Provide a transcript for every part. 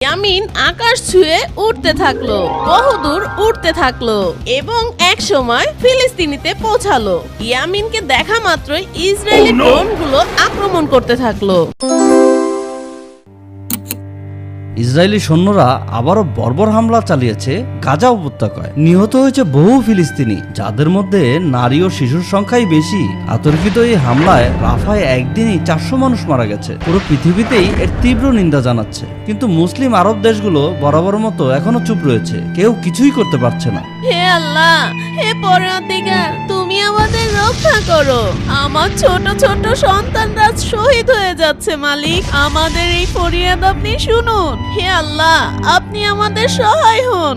ইয়ামিন আকাশ ছুঁয়ে উঠতে থাকলো, বহুদূর উঠতে থাকলো এবং এক সময় ফিলিস্তিনিতে পৌঁছালো। ইয়ামিনকে দেখা মাত্রই ইসরায়েলি ড্রোনগুলো আক্রমণ করতে থাকলো। ইসরায়েলি সৈন্যরা আবারও বর্বর হামলা চালিয়েছে গাজা উপত্যকায়। নিহত হয়েছে বহু ফিলিস্তিনি, যাদের মধ্যে নারী ও শিশুর সংখ্যাই বেশি। আতর্কিত এই হামলায় রাফায় একদিনই 400 মানুষ মারা গেছে। পুরো পৃথিবীতেই এর তীব্র নিন্দা জানাচ্ছে, কিন্তু মুসলিম আরব দেশগুলো বরাবর মতো এখনো চুপ রয়েছে, কেউ কিছুই করতে পারছে না। হে আল্লাহ, হে পরওয়ারদিগার, তুমি আমাদের রক্ষা করো। আমার ছোট ছোট সন্তানরা শহীদ হয়ে যাচ্ছে মালিক, আমাদের এই ফরিয়াদ আপনি শুনুন। হে আল্লাহ, আপনি আমাদের সহায় হন।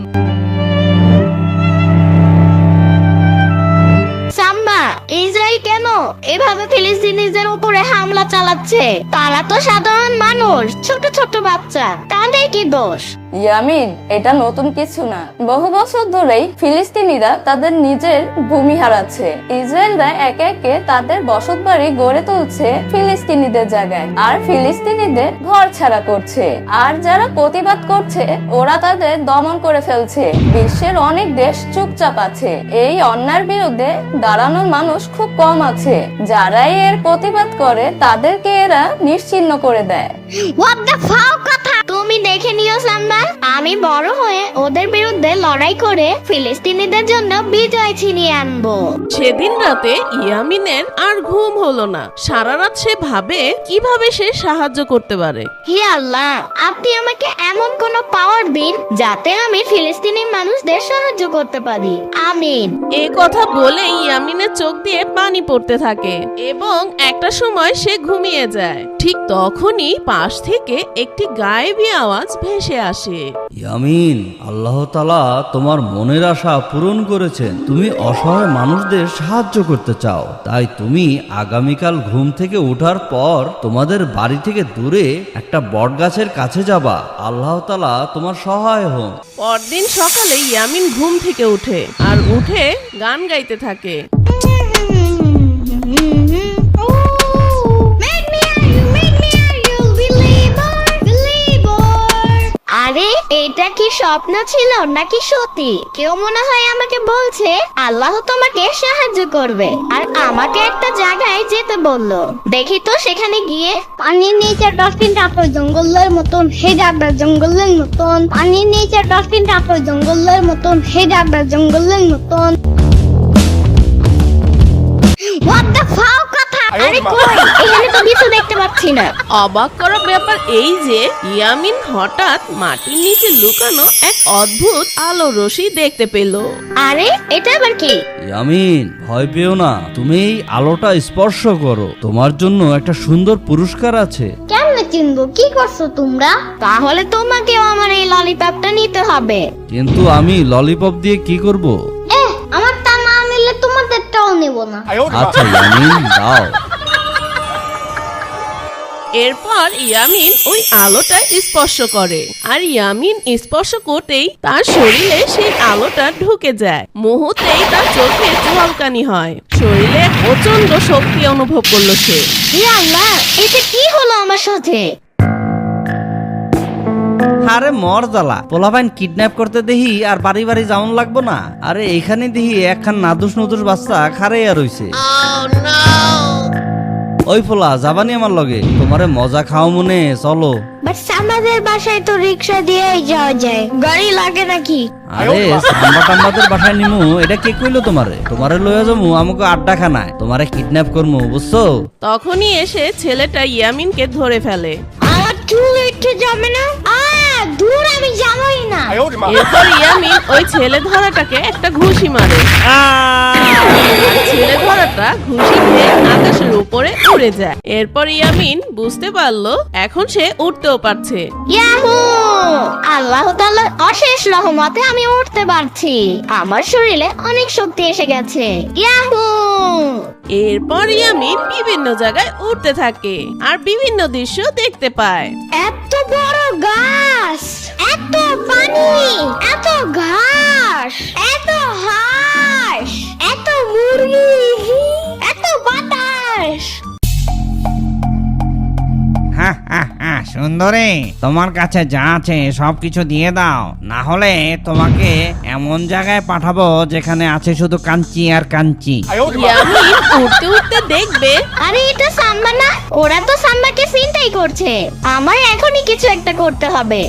সাম্মা, ইসরায়েল কেন এভাবে ফিলিস্তিনিদের উপরে হামলা চালাচ্ছে? তারা তো সাধারণ মানুষ, ছোট ছোট বাচ্চা, তাদের কি দোষ? ইয়ামিন, এটা নতুন কিছু না। বহু বছর ধরেই ফিলিস্তিনিরা তাদের নিজের ভূমি হারাচ্ছে। ইসরায়েলরা একে একে তাদের বসতবাড়ি গড়ে তুলছে ফিলিস্তিনিদের জায়গায়, আর ফিলিস্তিনিদের ঘর ছাড়া করছে। আর যারা প্রতিবাদ করছে ওরা তাদের দমন করে ফেলছে। বিশ্বের অনেক দেশ চুপচাপ আছে। এই অন্যায়ের বিরুদ্ধে দাঁড়ানোর মানুষ খুব কম আছে। যারাই এর প্রতিবাদ করে তাদেরকে এরা নিশ্চিহ্ন করে দেয়। হোয়াট দ্য ফাও কথা! তুমি দেখে নিও সাম্মা, আমি বড় হয়ে ওদের বিরুদ্ধে লড়াই করে ফিলিস্তিনিদের জন্য বিজয় ছিনিয়ে আনবো। সেদিন রাতে ইয়ামিনের আর ঘুম হলো না। সারা রাত সে ভাবে কিভাবে সে সাহায্য করতে পারে। হে আল্লাহ, আপনি আমাকে এমন কোন পাওয়ার দিন যাতে আমি ফিলিস্তিনি মানুষদের সাহায্য করতে পারি। আমিন। এই কথা বলে ইয়ামিনের চোখ দিয়ে পানি পড়তে থাকে এবং একটা সময় সে ঘুমিয়ে যায়। ঠিক তখনই পাশ থেকে একটি গায়েবী আওয়াজ ভেসে আসে। ইয়ামিন, আল্লাহ তাআলা তোমার মনের আশা পূরণ করেছেন। তুমি অসহায় মানুষদের সাহায্য করতে চাও, তাই তুমি আগামীকাল ঘুম থেকে ওঠার পর তোমাদের বাড়ি থেকে দূরে একটা বটগাছের কাছে যাবা। আল্লাহ তাআলা তোমার সহায় হন। পরদিন সকালে ইয়ামিন ঘুম থেকে উঠে আর উঠে গান গাইতে থাকে। আরে, এটা কি স্বপ্ন ছিল নাকি সত্যি? কেউ মনে হয় আমাকে বলছে আল্লাহ তোমাকে সাহায্য করবে আর আমাকে একটা জায়গায় যেতে বললো। দেখি তো সেখানে গিয়ে। পানির নিচে ডলফিনটা তো জঙ্গলের মতন, হে যাবে জঙ্গলের মতন। পানির নিচে ডলফিনটা তো জঙ্গলের মতন, হে যাবে জঙ্গলের মতন। হোয়াট দ্য ফাও কথা! আরে কই, এখানে তো কিছু দেখতে পাচ্ছি না। অবাক করা ব্যাপার এই যে ইয়ামিন হঠাৎ মাটির নিচে লুকানো এক অদ্ভুত আলো রশ্মি দেখতে পেল। আরে, এটা আবার কি? ইয়ামিন, ভয় পেও না, তুমি এই আলোটা স্পর্শ করো, তোমার জন্য একটা সুন্দর পুরস্কার আছে। কেমনে চিনবো? কি করছো তোমরা? তাহলে তোমাকেও আমার এই ললিপপটা নিতে হবে। কিন্তু আমি ললিপপ দিয়ে কি করব? আমার তা না নিলে তোমাদেরটাও নেব না। আচ্ছা ইয়ামিন, দাও। এরপর ইয়ামিন ওই আলোটা স্পর্শ করে আর ইয়ামিন স্পর্শ করতেই তার শরীরে সেই আলোটা ঢুকে যায়। মুহূর্তেই তার চোখে ঝলকানি হয়, শরীরে প্রচন্ড শক্তি অনুভব করলো সে। হে আল্লাহ, এটা কি হলো আমার সাথে? আরে মর জ্বালা, পোলাপাইন কিডন্যাপ করতে দেখি আর বাড়ি বাড়ি যাওন লাগবো না। আরে এখানে দেখি একখান নাদুস নদুস বাচ্চা খারাইয়া রইছে। ওই পোলা, যাবানি আমার লগে? তোমারে মজা খাও মনে, চলো। বাট আমাদের বাসায় তো রিক্সা দিয়েই যাওয়া যায়, গাড়ি লাগে নাকি? আরে সাম্বা টাম্বাদের বাসায় নিমু, এটা কে কইলো তোমারে? তোমারে লইয়া যামু আমাকে আড্ডা খানায়, তোমারে কিডন্যাপ করমু, বুঝছো? তখনই এসে ছেলেটা ইয়ামিনকে ধরে ফেলে। আমার চুল উঠে যাবে না? দূর, আমি যাবই না। এরপর ইয়ামিন ওই ছেলে ধরাটাকে একটা ঘুষি মারে। আর ছেলে ধরাটা ঘুষি খেয়ে আকাশের উপরে উড়ে যায়। এরপর ইয়ামিন বুঝতে পারলো এখন সে উঠতেও পারছে। ইয়াহু! আল্লাহ তাআলার অশেষ রহমতে আমি উঠতে পারছি। আমার শরীরে অনেক শক্তি এসে গেছে। ইয়াহু! এরপর ইয়ামিন বিভিন্ন জায়গায় উঠতে থাকে আর বিভিন্ন দৃশ্য দেখতে পায়। এত বড় গাছ, এত পানি, এত ঘাস, এত হাঁস, এত মুরগি, এত বাতাস। সুন্দর বন্ধুরে, তোমার কাছে যা আছে সবকিছু দিয়ে দাও, না হলে তোমাকে এমন জায়গায় পাঠাবো যেখানে আছে শুধু কাঞ্চি আর কাঞ্চি। ইয়ামিন উঠতে উঠতে দেখবে আরে এটা সাম্বা না, ওরা তো সাম্বাকে চিন্তাই করছে। আমার এখনই কিছু একটা করতে হবে।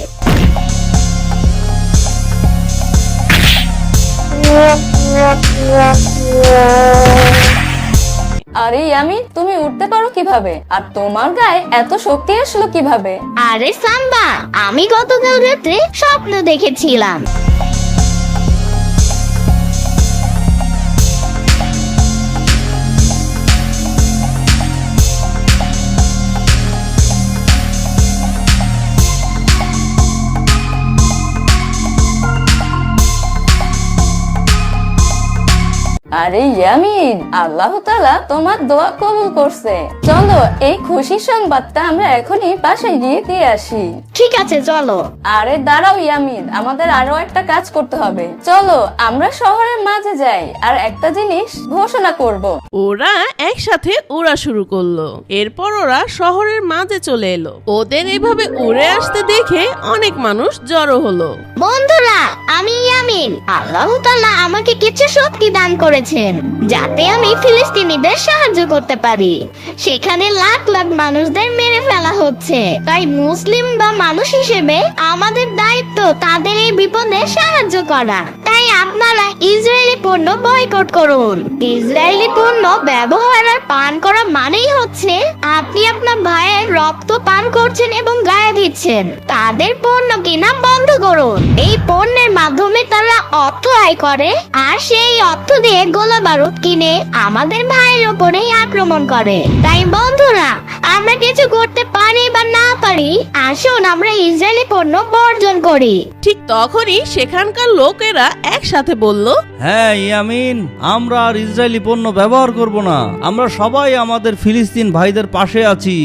আরে ইয়ামিন, তুমি উঠতে পারো কিভাবে? আর তোমার গায়ে এত শক্তি আসলো কিভাবে? আরে সাম্বা, আমি গতকাল রাত্রে স্বপ্ন দেখেছিলাম। আরে ইয়ামিন, আল্লাহ তাআলা তোমার দোয়া কবুল করছে। চলো এই খুশির সংবাদটা আমরা এখনই বাসায় গিয়ে দিয়ে আসি। ঠিক আছে চলো। আরে দাঁড়াও ইয়ামিন, আমাদের আরো একটা কাজ করতে হবে। চলো আমরা শহরের মাঝে যাই আর একটা জিনিস ঘোষণা করব। ওরা একসাথে উড়া শুরু করলো। এরপর ওরা শহরের মাঝে চলে এলো। ওদের এভাবে উড়ে আসতে দেখে অনেক মানুষ জড়ো হলো। বন্ধুরা, আমি ইয়ামিন। আল্লাহ তাআলা আমাকে কিছু শক্তি দান করেছেন যাতে আমি ফিলিস্তিনিদের সাহায্য করতে পারি। সেখানে লাখ লাখ মানুষদের মেরে ফেলা হচ্ছে। তাই মুসলিম বা মানুষ হিসেবে আমাদের দায়িত্ব তাদের এই বিপদে সাহায্য করা। তাই আপনারা ইসরায়েলি পণ্য বয়কট করুন। ইসরায়েলি পণ্য ব্যবহার আর পান করা মানেই হচ্ছে আপনি আপনার ভাইয়ের রক্ত পান করছেন এবং গায়ে দিচ্ছেন। তাদের পণ্য কিনা বন্ধ করুন। এই পণ্যের মাধ্যমে তারা অর্থ আয় করে আর সেই অর্থ দিয়ে গোলা বারুদ কিনে আমাদের ভাইয়ের উপরেই আক্রমণ করে। তাই বন্ধুরা, আমরা কিছু করতে পারি বা না পারি, আসুন আমরা ইসরায়েলি পণ্য বর্জন করি। ঠিক তখনই সেখানকার লোকেরা একসাথে বলল, হ্যাঁ ইয়ামিন, আমরা আর ইসরায়েলি পণ্য ব্যবহার করব না। আমরা সবাই আমাদের ফিলিস্তিন ভাইদের পাশে আছি।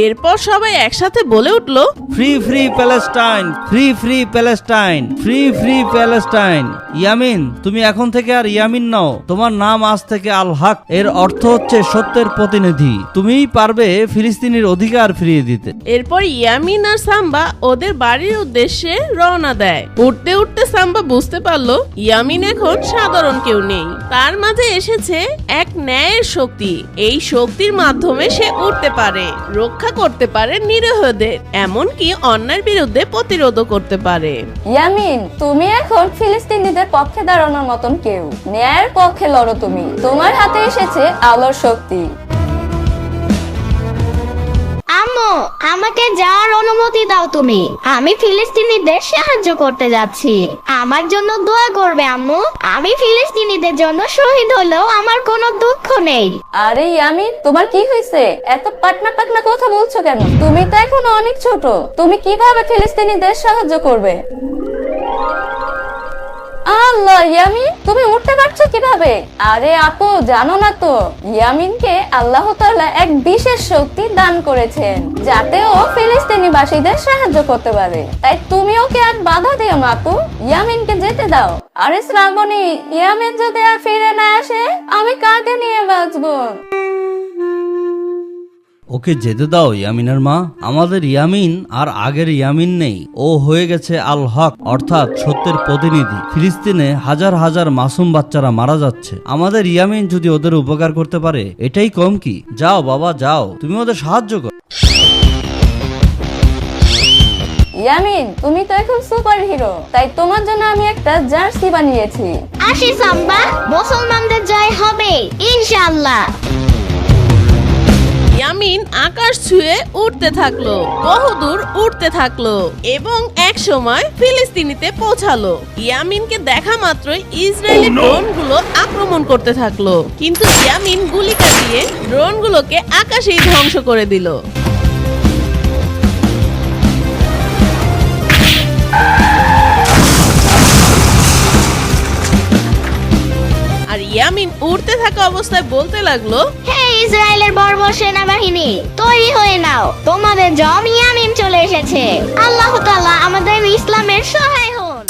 এরপর সবাই একসাথে বলে উঠলো, free free Palestine, free free Palestine, free free Palestine. Yamin, তুমি এখন থেকে আর ইয়ামিন নাও, তোমার নাম আজ থেকে আল হক। এর অর্থ হচ্ছে সত্যের প্রতিনিধি। তুমিই পারবে ফিলিস্তিনের অধিকার ফিরিয়ে দিতে। এরপর ইয়ামিন আর সাম্বা ওদের বাড়ির উদ্দেশ্যে রওনা দেয়। উঠতে উঠতে সাম্বা বুঝতে পারলো ইয়ামিন এখন সাধারণ কেউ নেই, তার মাঝে এসেছে এক ন্যায়ের শক্তি। এই শক্তির মাধ্যমে সে উঠতে পারে, রক্ষা করতে পারে নিরীহদের, এমনকি অন্যায়ের বিরুদ্ধে প্রতিরোধ করতে পারে। ইয়ামিন, তুমি এখন ফিলিস্তিনিদের পক্ষে দাঁড়ানোর মতন কেউ। ন্যায়ের পক্ষে লড়ো তুমি। তোমার হাতে এসেছে আলোর শক্তি। আম্মু, আমাকে যাওয়ার অনুমতি দাও তুমি। আমি ফিলিস্তিনিদের সাহায্য করতে যাচ্ছি। আমার জন্য দোয়া করবে আম্মু। আমি ফিলিস্তিনিদের জন্য শহীদ হলেও আমার কোনো দুঃখ নেই। আরে ইয়ামিন, তোমার কি হয়েছে? এত পাটনা পাটনা কথা বলছো কেন? তুমি তো এখন অনেক ছোট। তুমি কিভাবে ফিলিস্তিনিদের সাহায্য করবে? আল্লাহ, ইয়ামিন তুমি উঠতে পারছো কিভাবে? আরে আপু, জানো না তো, ইয়ামিনকে আল্লাহ তাআলা এক বিশেষ শক্তি দান করেছেন যাতে ও ফিলিস্তিনিবাসীদের সাহায্য করতে পারে। তাই তুমি ওকে আর বাধা দিও না আপু, ইয়ামিনকে যেতে দাও। আরে শ্রাবণী, ইয়ামিন যদি আর ফিরে না আসে আমি কাকে নিয়ে বাঁচবো? ওকে যেতে দাও ইয়ামিনের মা। আমাদের ইয়ামিন আর আগের ইয়ামিন নেই। ও হয়ে গেছে আল হক, অর্থাৎ সত্যের প্রতিনিধি। ফিলিস্তিনে হাজার হাজার মাসুম বাচ্চারা মারা যাচ্ছে। আমাদের ইয়ামিন যদি ওদের উপকার করতে পারে, এটাই কম কি? যাও বাবা যাও, তুমি ওদের সাহায্য করো। ইয়ামিন, তুমি তো এখন সুপার হিরো, তাই তোমার জন্য আমি একটা জার্সি বানিয়েছি। আসি সাম্বা, মুসলমানদের জয় হবে ইনশাআল্লাহ। ইয়ামিন আকাশ ছুঁয়ে উঠতে থাকলো, বহুদূর উঠতে থাকলো এবং এক সময় ফিলিস্তিনিতে পৌঁছালো। ইয়ামিনকে দেখা মাত্রই ইসরায়েলি ড্রোনগুলো আক্রমণ করতে থাকলো, কিন্তু ইয়ামিন গুলি চালিয়ে ড্রোনগুলোকে আকাশেই ধ্বংস করে দিল। আর ইয়ামিন উড়তে থাকা অবস্থায় বলতে লাগলো, হে ইসরায়েলের বর্বর সেনাবাহিনী, তৈরি হয়ে নাও, তোমাদের জম ইয়ামিন চলে এসেছে। আল্লাহ তাআলা আমাদের ইসলামের সহায় হন।